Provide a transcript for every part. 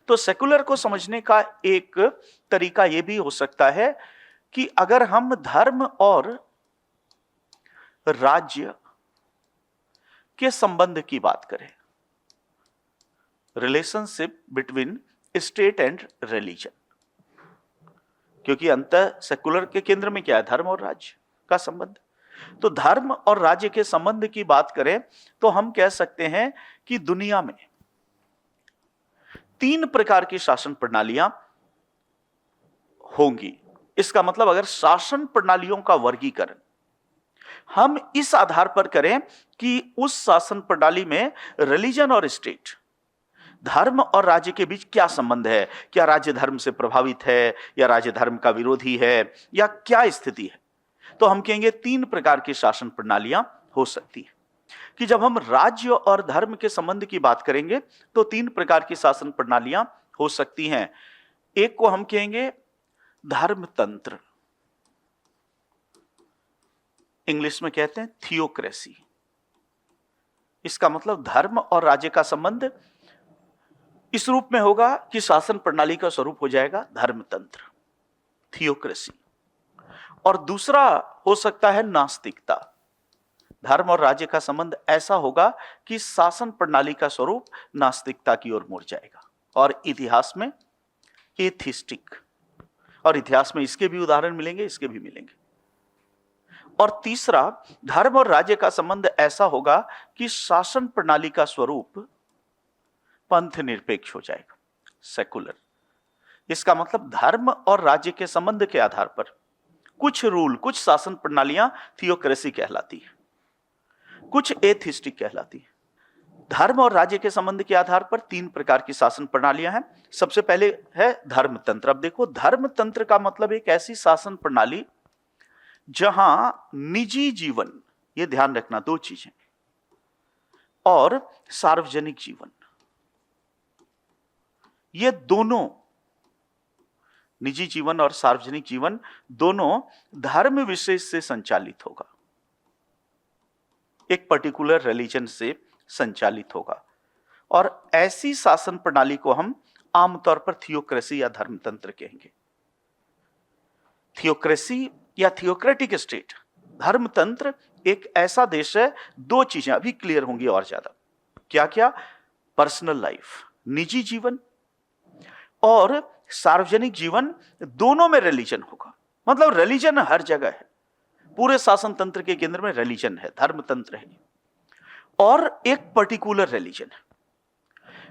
तो सेकुलर को समझने का एक तरीका यह भी हो सकता है कि अगर हम धर्म और राज्य के संबंध की बात करें, relationship between state and religion, क्योंकि अंतः सेकुलर के केंद्र में क्या है? धर्म और राज्य का संबंध। तो धर्म और राज्य के संबंध की बात करें तो हम कह सकते हैं कि दुनिया में 3 प्रकार की शासन प्रणालियां होंगी। इसका मतलब अगर शासन प्रणालियों का वर्गीकरण हम इस आधार पर करें कि उस शासन प्रणाली में रिलीजन और स्टेट, धर्म और राज्य के बीच क्या संबंध है, क्या राज्य धर्म से प्रभावित है या राज्य धर्म का विरोधी है या क्या स्थिति है, तो हम कहेंगे 3 प्रकार की शासन प्रणालियां हो सकती है। कि जब हम राज्य और धर्म के संबंध की बात करेंगे तो 3 प्रकार की शासन प्रणालियां हो सकती हैं। एक को हम कहेंगे धर्मतंत्र, इंग्लिश में कहते हैं थियोक्रेसी। इसका मतलब धर्म और राज्य का संबंध इस रूप में होगा कि शासन प्रणाली का स्वरूप हो जाएगा धर्मतंत्र, थियोक्रेसी। और दूसरा हो सकता है नास्तिकता। धर्म और राज्य का संबंध ऐसा होगा कि शासन प्रणाली का स्वरूप नास्तिकता की ओर मुड़ जाएगा। और इतिहास में एथिस्टिक, और इतिहास में इसके भी उदाहरण मिलेंगे, इसके भी मिलेंगे। और तीसरा, धर्म और राज्य का संबंध ऐसा होगा कि शासन प्रणाली का स्वरूप पंथ निरपेक्ष हो जाएगा, सेकुलर। इसका मतलब धर्म और राज्य के संबंध के आधार पर कुछ रूल, कुछ शासन प्रणालियां थियोक्रेसी कहलाती है, कुछ एथिस्टिक कहलाती है। धर्म और राज्य के संबंध के आधार पर 3 प्रकार की शासन प्रणालियां हैं। सबसे पहले है धर्मतंत्र। अब देखो, धर्मतंत्र का मतलब एक ऐसी शासन प्रणाली जहां निजी जीवन, ये ध्यान रखना 2 चीजें, और सार्वजनिक जीवन, ये दोनों, निजी जीवन और सार्वजनिक जीवन दोनों धर्म विशेष से संचालित होगा, एक पर्टिकुलर रिलीजन से संचालित होगा। और ऐसी शासन प्रणाली को हम आमतौर पर थियोक्रेसी या धर्मतंत्र कहेंगे। थियोक्रेसी या थियोक्रेटिक स्टेट, धर्मतंत्र एक ऐसा देश है, 2 चीजें अभी क्लियर होंगी और ज्यादा। क्या क्या? पर्सनल लाइफ, निजी जीवन, और सार्वजनिक जीवन, दोनों में रिलीजन होगा। मतलब रिलीजन हर जगह है, पूरे शासन तंत्र के केंद्र में रिलीजन है, धर्मतंत्र है, और एक पर्टिकुलर रिलीजन है।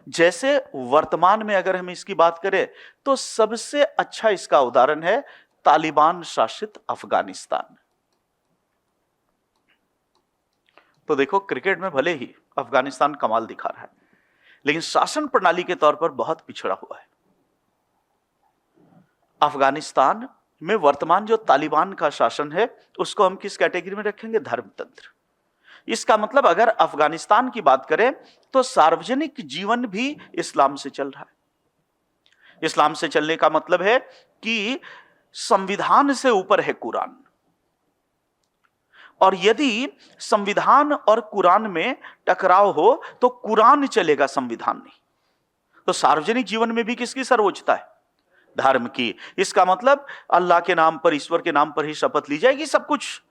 जैसे वर्तमान में अगर हम इसकी बात करें तो सबसे अच्छा इसका उदाहरण है तालिबान शासित अफगानिस्तान। तो देखो, क्रिकेट में भले ही अफगानिस्तान कमाल दिखा रहा है, लेकिन शासन प्रणाली के तौर पर बहुत पिछड़ा हुआ है। अफगानिस्तान में वर्तमान जो तालिबान का शासन है उसको हम किस कैटेगरी में रखेंगे? धर्मतंत्र। इसका मतलब अगर अफगानिस्तान की बात करें तो सार्वजनिक जीवन भी इस्लाम से चल रहा है। इस्लाम से चलने का मतलब है कि संविधान से ऊपर है कुरान, और यदि संविधान और कुरान में टकराव हो तो कुरान चलेगा, संविधान नहीं। तो सार्वजनिक जीवन में भी किसकी सर्वोच्चता है? धर्म की। इसका मतलब अल्लाह के नाम पर, ईश्वर के नाम पर ही शपथ ली जाएगी, सब कुछ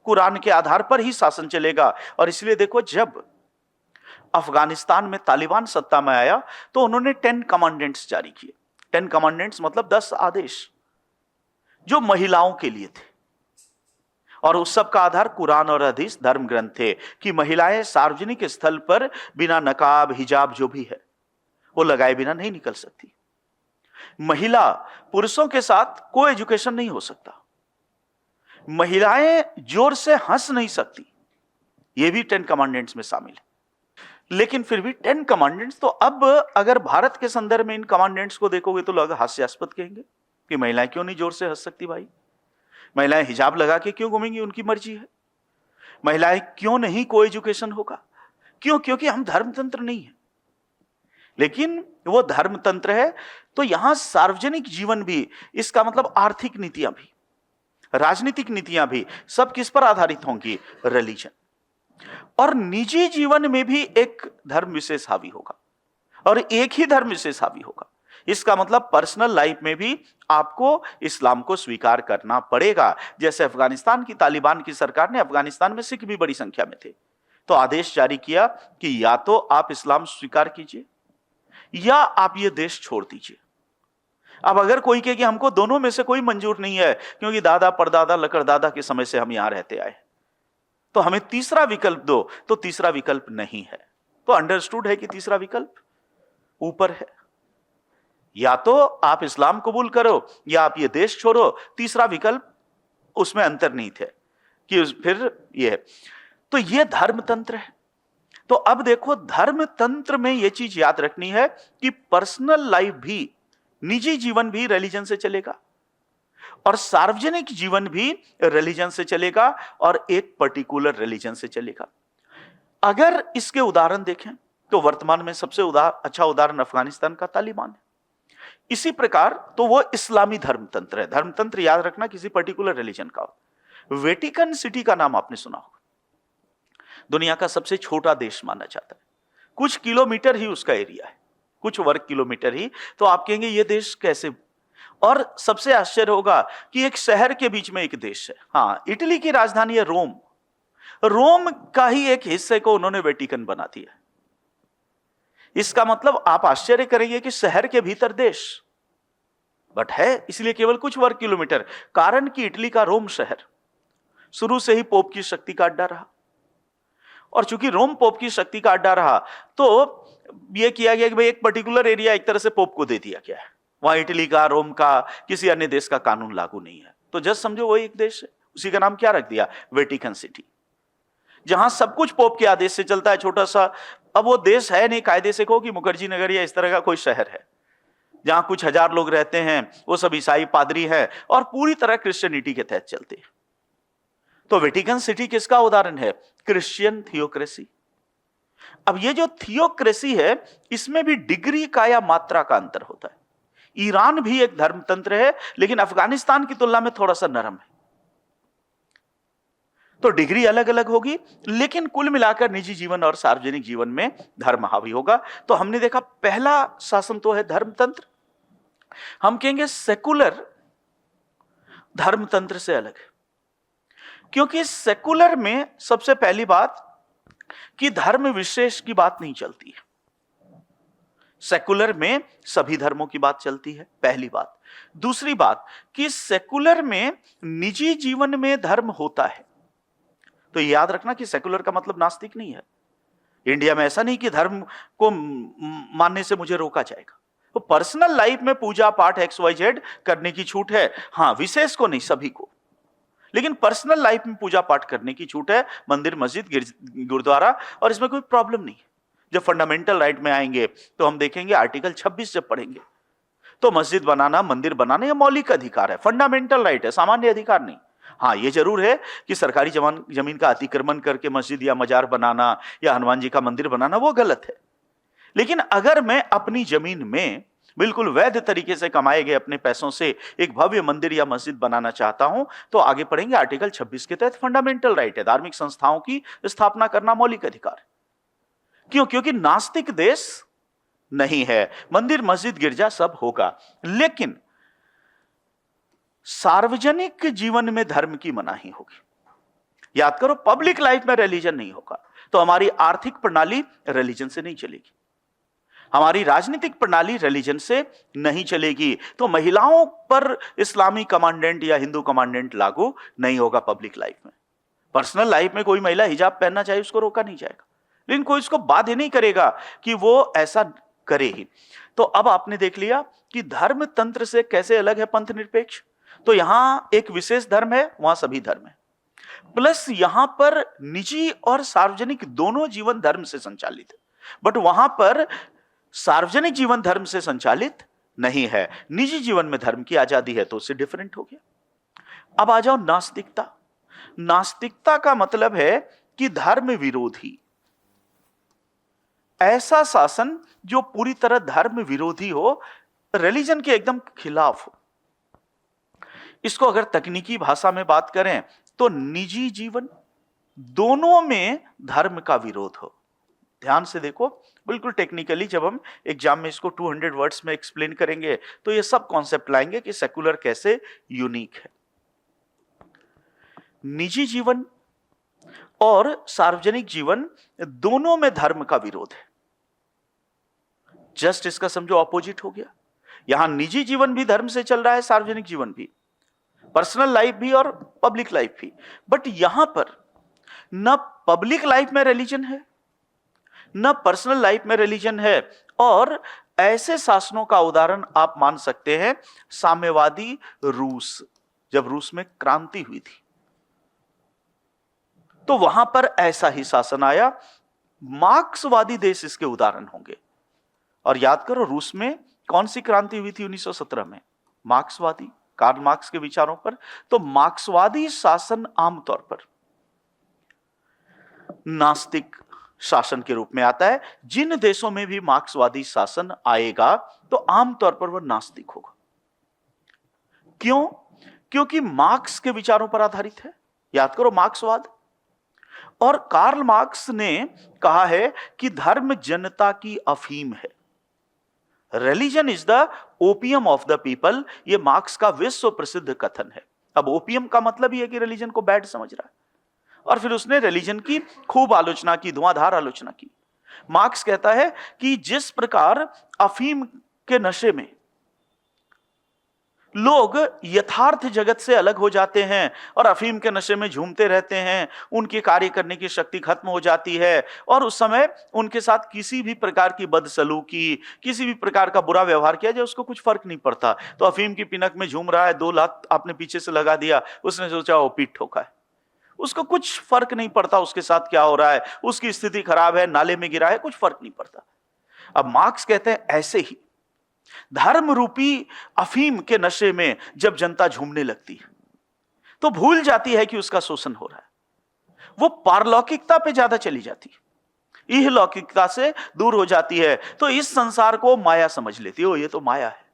कुरान के आधार पर ही शासन चलेगा। और इसलिए देखो, जब अफगानिस्तान में तालिबान सत्ता में आया तो उन्होंने 10 कमांडेंट्स जारी किए। 10 कमांडेंट्स मतलब 10 आदेश जो महिलाओं के लिए थे, और उस सब का आधार कुरान और हदीस धर्म ग्रंथ थे कि महिलाएं सार्वजनिक स्थल पर बिना नकाब, हिजाब जो भी है वो लगाए बिना नहीं निकल सकती। महिला पुरुषों के साथ को एजुकेशन नहीं हो सकता। महिलाएं जोर से हंस नहीं सकती, ये भी 10 कमांडेंट्स में शामिल है। लेकिन फिर भी 10 कमांडेंट्स, तो अब अगर भारत के संदर्भ में इन कमांडेंट्स को देखोगे तो लोग हास्यास्पद कहेंगे कि महिलाएं क्यों नहीं जोर से हंस सकती भाई, महिलाएं हिजाब लगा के क्यों घूमेंगी, उनकी मर्जी है। महिलाएं क्यों नहीं को एजुकेशन होगा, क्यों? क्योंकि हम धर्मतंत्र नहीं है। लेकिन वो धर्मतंत्र है तो यहां सार्वजनिक जीवन भी, इसका मतलब आर्थिक नीतियां भी, राजनीतिक नीतियां भी, सब किस पर आधारित होंगी? रिलीजन। और निजी जीवन में भी एक धर्म विशेष हावी होगा, और एक ही धर्म विशेष हावी होगा। इसका मतलब पर्सनल लाइफ में भी आपको इस्लाम को स्वीकार करना पड़ेगा। जैसे अफगानिस्तान की तालिबान की सरकार ने, अफगानिस्तान में सिख भी बड़ी संख्या में थे, तो आदेश जारी किया कि या तो आप इस्लाम स्वीकार कीजिए या आप ये देश छोड़ दीजिए। अब अगर कोई कहे कि हमको दोनों में से कोई मंजूर नहीं है क्योंकि दादा परदादा लकड़दादा के समय से हम यहां रहते आए, तो हमें तीसरा विकल्प दो, तो तीसरा विकल्प नहीं है। तो अंडरस्टूड है कि तीसरा विकल्प ऊपर है। या तो आप इस्लाम कबूल करो या आप ये देश छोड़ो, तीसरा विकल्प उसमें अंतर्निहित है कि फिर ये है। तो ये धर्म तंत्र है। तो अब देखो, धर्म तंत्र में यह चीज याद रखनी है कि पर्सनल लाइफ भी, निजी जीवन भी रिलीजन से चलेगा और सार्वजनिक जीवन भी रिलीजन से चलेगा और एक पर्टिकुलर रिलीजन से चलेगा। अगर इसके उदाहरण देखें तो वर्तमान में सबसे अच्छा उदाहरण अफगानिस्तान का तालिबान है। इसी प्रकार तो वो इस्लामी धर्मतंत्र है। धर्मतंत्र याद रखना किसी पर्टिकुलर रिलीजन का हो। वेटिकन सिटी का नाम आपने सुना होगा, दुनिया का सबसे छोटा देश माना जाता है, कुछ किलोमीटर ही उसका एरिया है, कुछ वर्ग किलोमीटर ही। तो आप कहेंगे ये देश कैसे? और सबसे आश्चर्य होगा कि एक शहर के बीच में एक देश है। हाँ, इटली की राजधानी है रोम, रोम का ही एक हिस्से को उन्होंने वेटिकन बना दिया। इसका मतलब आप आश्चर्य करेंगे कि शहर के भीतर देश, बट है इसलिए केवल कुछ वर्ग किलोमीटर। कारण कि इटली का रोम शहर शुरू से ही पोप की शक्ति का अड्डा रहा, और चूंकि रोम पोप की शक्ति का अड्डा रहा तो यह किया गया कि भाई एक पर्टिकुलर एरिया एक तरह से पोप को दे दिया गया है। वहां इटली का, रोम का, किसी अन्य देश का कानून लागू नहीं है। तो जस्ट समझो वही एक देश है, उसी का नाम क्या रख दिया? वेटिकन सिटी, जहां सब कुछ पोप के आदेश से चलता है, छोटा सा। अब वो देश है नहीं, कायदे से कहो कि मुखर्जी नगर या इस तरह का कोई शहर है जहां कुछ हजार लोग रहते हैं, वो सब ईसाई पादरी हैं और पूरी तरह क्रिश्चियनिटी के तहत चलते हैं। तो वेटिकन सिटी किसका उदाहरण है? Christian theocracy. अब ये जो थियोक्रेसी है, इसमें भी डिग्री का या मात्रा का अंतर होता है। ईरान भी एक धर्मतंत्र है, लेकिन अफगानिस्तान की तुलना में थोड़ा सा नरम है। तो डिग्री अलग अलग होगी, लेकिन कुल मिलाकर निजी जीवन और सार्वजनिक जीवन में धर्म हावी होगा। तो हमने देखा पहला शासन तो है धर्मतंत्र। हम कहेंगे सेकुलर धर्मतंत्र से अलग है, क्योंकि सेकुलर में सबसे पहली बात कि धर्म विशेष की बात नहीं चलती है। सेकुलर में सभी धर्मों की बात चलती है, पहली बात। दूसरी बात कि सेकुलर में निजी जीवन में धर्म होता है। तो याद रखना कि सेकुलर का मतलब नास्तिक नहीं है। इंडिया में ऐसा नहीं कि धर्म को मानने से मुझे रोका जाएगा। तो पर्सनल लाइफ में पूजा पाठ XYZ करने की छूट है, हाँ, विशेष को नहीं, सभी को। लेकिन पर्सनल लाइफ में पूजा पाठ करने की छूट है, मंदिर, मस्जिद, गुरुद्वारा, और इसमें कोई प्रॉब्लम नहीं है। जब फंडामेंटल राइट में आएंगे तो हम देखेंगे आर्टिकल 26 जब पढ़ेंगे तो मस्जिद बनाना, मंदिर बनाना यह मौलिक अधिकार है, फंडामेंटल राइट है, सामान्य अधिकार नहीं। हाँ, ये जरूर है कि सरकारी जमीन का अतिक्रमण करके मस्जिद या मजार बनाना या हनुमान जी का मंदिर बनाना वो गलत है। लेकिन अगर मैं अपनी जमीन में बिल्कुल वैध तरीके से कमाए गए अपने पैसों से एक भव्य मंदिर या मस्जिद बनाना चाहता हूं, तो आगे पढ़ेंगे आर्टिकल 26 के तहत फंडामेंटल राइट है, धार्मिक संस्थाओं की स्थापना करना मौलिक अधिकार। क्यों? क्योंकि नास्तिक देश नहीं है, मंदिर, मस्जिद, गिरजा सब होगा, लेकिन सार्वजनिक जीवन में धर्म की मनाही होगी। याद करो, पब्लिक लाइफ में रिलीजन नहीं होगा तो हमारी आर्थिक प्रणाली रिलीजन से नहीं चलेगी, हमारी राजनीतिक प्रणाली रिलीजन से नहीं चलेगी, तो महिलाओं पर इस्लामी कमांडेंट या हिंदू कमांडेंट लागू नहीं होगा पब्लिक लाइफ में। पर्सनल लाइफ में कोई महिला हिजाब पहनना चाहे उसको रोका नहीं जाएगा, लेकिन कोई इसको बाध्य नहीं करेगा कि वो ऐसा करे ही। तो अब आपने देख लिया कि धर्म तंत्र से कैसे अलग है पंथ निरपेक्ष। तो यहां एक विशेष धर्म है, वहां सभी धर्म है, प्लस यहां पर निजी और सार्वजनिक दोनों जीवन धर्म से संचालित है, बट वहां पर सार्वजनिक जीवन धर्म से संचालित नहीं है, निजी जीवन में धर्म की आजादी है, तो उससे डिफरेंट हो गया। अब आ जाओ नास्तिकता। नास्तिकता का मतलब है कि धर्म विरोधी, ऐसा शासन जो पूरी तरह धर्म विरोधी हो, रिलीजन के एकदम खिलाफ हो। इसको अगर तकनीकी भाषा में बात करें तो निजी जीवन दोनों में धर्म का विरोध हो। ध्यान से देखो, बिल्कुल टेक्निकली जब हम एग्जाम में इसको 200 वर्ड्स में एक्सप्लेन करेंगे तो ये सब कॉन्सेप्ट लाएंगे कि सेकुलर कैसे यूनिक है। निजी जीवन और सार्वजनिक जीवन दोनों में धर्म का विरोध है। जस्ट इसका समझो ऑपोजिट हो गया। यहां निजी जीवन भी धर्म से चल रहा है, सार्वजनिक जीवन भी, पर्सनल लाइफ भी और पब्लिक लाइफ भी। बट यहां पर न पब्लिक लाइफ में रिलीजन है, न पर्सनल लाइफ में रिलीजन है। और ऐसे शासनों का उदाहरण आप मान सकते हैं साम्यवादी रूस। जब रूस में क्रांति हुई थी तो वहां पर ऐसा ही शासन आया। मार्क्सवादी देश इसके उदाहरण होंगे। और याद करो, रूस में कौन सी क्रांति हुई थी 1917 में? मार्क्सवादी, कार्ल मार्क्स के विचारों पर। तो मार्क्सवादी शासन आमतौर पर नास्तिक शासन के रूप में आता है। जिन देशों में भी मार्क्सवादी शासन आएगा तो आमतौर पर वह नास्तिक होगा। क्यों? क्योंकि मार्क्स के विचारों पर आधारित है। याद करो, मार्क्सवाद। और कार्ल मार्क्स ने कहा है कि धर्म जनता की अफीम है। Religion is the opium of the people. यह मार्क्स का विश्व प्रसिद्ध कथन है। अब ओपियम का मतलब यह है कि रिलीजन को बैड समझ रहा है। और फिर उसने रिलीजन की खूब आलोचना की, धुआंधार आलोचना की। मार्क्स कहता है कि जिस प्रकार अफीम के नशे में लोग यथार्थ जगत से अलग हो जाते हैं और अफीम के नशे में झूमते रहते हैं, उनकी कार्य करने की शक्ति खत्म हो जाती है और उस समय उनके साथ किसी भी प्रकार की बदसलूकी, किसी भी प्रकार का बुरा व्यवहार किया जाए उसको कुछ फर्क नहीं पड़ता। तो अफीम की पिनक में झूम रहा है, 2 लात आपने पीछे से लगा दिया, उसने सोचा वो पीठ ठोका है, उसको कुछ फर्क नहीं पड़ता उसके साथ क्या हो रहा है, उसकी स्थिति खराब है, नाले में गिरा है, कुछ फर्क नहीं पड़ता। अब मार्क्स कहते हैं ऐसे ही धर्म रूपी अफीम के नशे में जब जनता झूमने लगती है तो भूल जाती है कि उसका शोषण हो रहा है। वो पारलौकिकता पे ज्यादा चली जाती है, इहलौकिकता से दूर हो जाती है। तो इस संसार को माया समझ लेती है। ये तो माया है,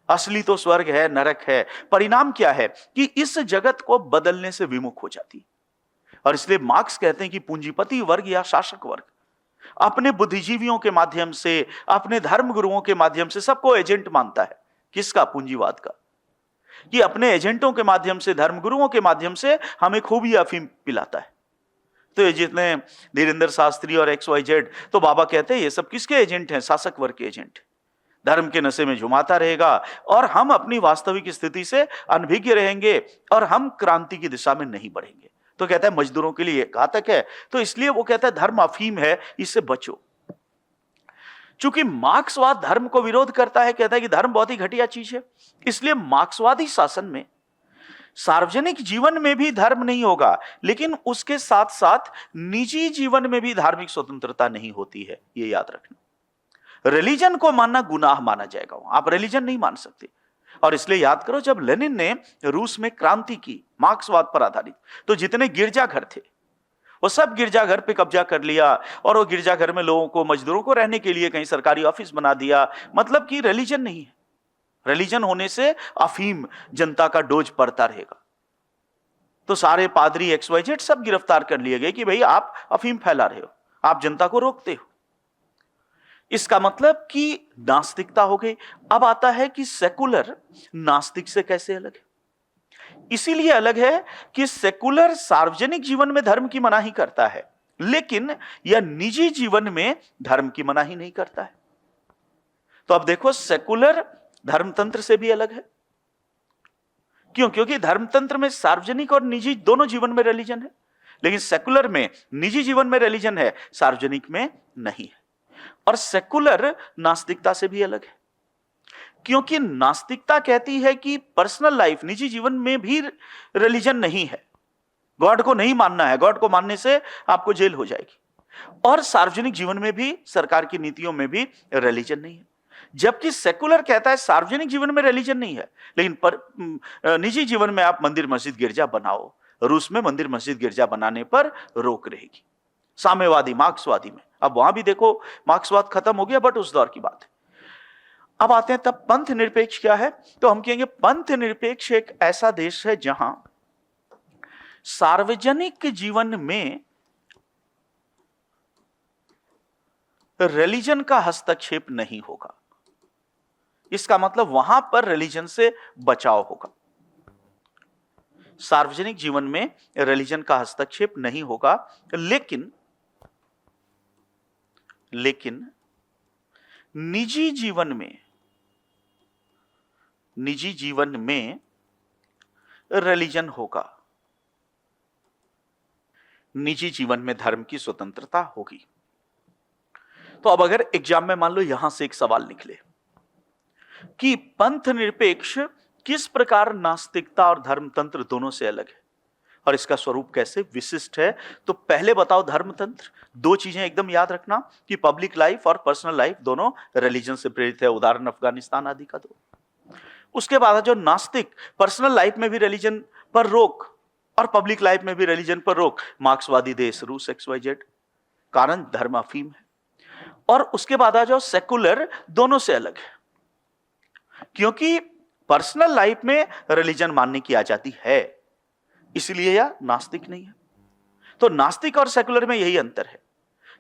असली तो स्वर्ग है, नरक है। परिणाम क्या है कि इस जगत को बदलने से विमुख हो जाती। और इसलिए मार्क्स कहते हैं कि पूंजीपति वर्ग या शासक वर्ग अपने बुद्धिजीवियों के माध्यम से, अपने धर्म गुरुओं के माध्यम से सबको एजेंट मानता है। किसका? पूंजीवाद का। कि अपने एजेंटों के माध्यम से, धर्म गुरुओं के माध्यम से हमें खूब ही अफीम पिलाता है। तो ये जितने धीरेंद्र शास्त्री और XYZ, तो बाबा कहते हैं ये सब किसके एजेंट हैं? शासक वर्ग के एजेंट। धर्म के नशे में झुमाता रहेगा और हम अपनी वास्तविक स्थिति से अनभिज्ञ रहेंगे और हम क्रांति की दिशा में नहीं बढ़ेंगे। तो कहता है मजदूरों के लिए घातक है। तो इसलिए वो कहता है धर्म अफीम है, इससे बचो। चूंकि मार्क्सवाद धर्म को विरोध करता है, कहता है कि धर्म बहुत ही घटिया चीज है, इसलिए मार्क्सवादी शासन में सार्वजनिक जीवन में भी धर्म नहीं होगा, लेकिन उसके साथ साथ निजी जीवन में भी धार्मिक स्वतंत्रता नहीं होती है। ये याद रखना। रिलीजन को मानना गुनाह माना जाएगा, आप रिलीजन नहीं मान सकते। और इसलिए याद करो, जब लेनिन ने रूस में क्रांति की मार्क्सवाद पर आधारित, तो जितने गिरजाघर थे वो सब गिरजाघर पे कब्जा कर लिया और वो गिरजाघर में लोगों को, मजदूरों को रहने के लिए कहीं सरकारी ऑफिस बना दिया। मतलब कि रिलीजन नहीं है। रिलीजन होने से अफीम जनता का डोज पड़ता रहेगा। तो सारे पादरी XYZ सब गिरफ्तार कर लिए गए कि भाई आप अफीम फैला रहे हो, आप जनता को रोकते हो। इसका मतलब कि नास्तिकता हो गई। अब आता है कि सेकुलर नास्तिक से कैसे अलग है। इसीलिए अलग है कि सेकुलर सार्वजनिक जीवन में धर्म की मनाही करता है, लेकिन यह निजी जीवन में धर्म की मनाही नहीं करता है। तो अब देखो, सेकुलर धर्मतंत्र से भी अलग है। क्यों? क्योंकि धर्मतंत्र में सार्वजनिक और निजी दोनों जीवन में रिलीजन है, लेकिन सेकुलर में निजी जीवन में रिलीजन है, सार्वजनिक में नहीं है। और सेकुलर नास्तिकता से भी अलग है, क्योंकि नास्तिकता कहती है कि पर्सनल लाइफ, निजी जीवन में भी रिलीजन नहीं है। गॉड को नहीं मानना है, गॉड को मानने से आपको जेल हो जाएगी। और सार्वजनिक जीवन में भी, सरकार की नीतियों में भी रिलीजन नहीं है। जबकि सेकुलर कहता है सार्वजनिक जीवन में रिलीजन नहीं है, लेकिन निजी जीवन में आप मंदिर मस्जिद गिरजा बनाओ। रूस में मंदिर मस्जिद गिरजा बनाने पर रोक रहेगी। साम्यवादी, मार्क्सवादी में, अब वहां भी देखो मार्क्सवाद खत्म हो गया, बट उस दौर की बात है। अब आते हैं तब पंथ निरपेक्ष क्या है। तो हम कहेंगे पंथ निरपेक्ष एक ऐसा देश है जहां सार्वजनिक जीवन में रिलीजन का हस्तक्षेप नहीं होगा। इसका मतलब वहां पर रिलीजन से बचाव होगा। सार्वजनिक जीवन में रिलीजन का हस्तक्षेप नहीं होगा, लेकिन निजी जीवन में रिलीजन होगा। निजी जीवन में धर्म की स्वतंत्रता होगी। तो अब अगर एग्जाम में मान लो यहां से एक सवाल निकले कि पंथ निरपेक्ष किस प्रकार नास्तिकता और धर्मतंत्र दोनों से अलग है और इसका स्वरूप कैसे विशिष्ट है, तो पहले बताओ धर्मतंत्र। दो चीजें एकदम याद रखना कि पब्लिक लाइफ और पर्सनल लाइफ दोनों रिलीजन से प्रेरित है, उदाहरण अफगानिस्तान आदि का दो। उसके बाद जो नास्तिक, पर्सनल लाइफ में भी रिलीजन पर रोक और पब्लिक लाइफ में भी रिलीजन पर रोक, मार्क्सवादी देश रूस XYZ, कारण धर्म अफीम है। और उसके बाद जो सेकुलर, दोनों से अलग है, क्योंकि पर्सनल लाइफ में रिलीजन मानने की आजादी है, इसलिए यह नास्तिक नहीं है। तो नास्तिक और सेकुलर में यही अंतर है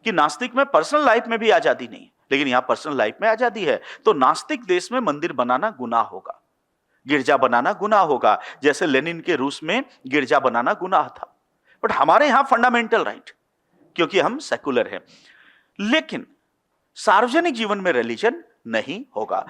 कि नास्तिक में पर्सनल लाइफ में भी आजादी नहीं है, लेकिन यहां पर्सनल लाइफ में आजादी है। तो नास्तिक देश में मंदिर बनाना गुनाह होगा, गिरजा बनाना गुनाह होगा, जैसे लेनिन के रूस में गिरजा बनाना गुनाह था। बट हमारे यहां फंडामेंटल राइट, क्योंकि हम सेकुलर हैं। लेकिन सार्वजनिक जीवन में रिलीजन नहीं होगा।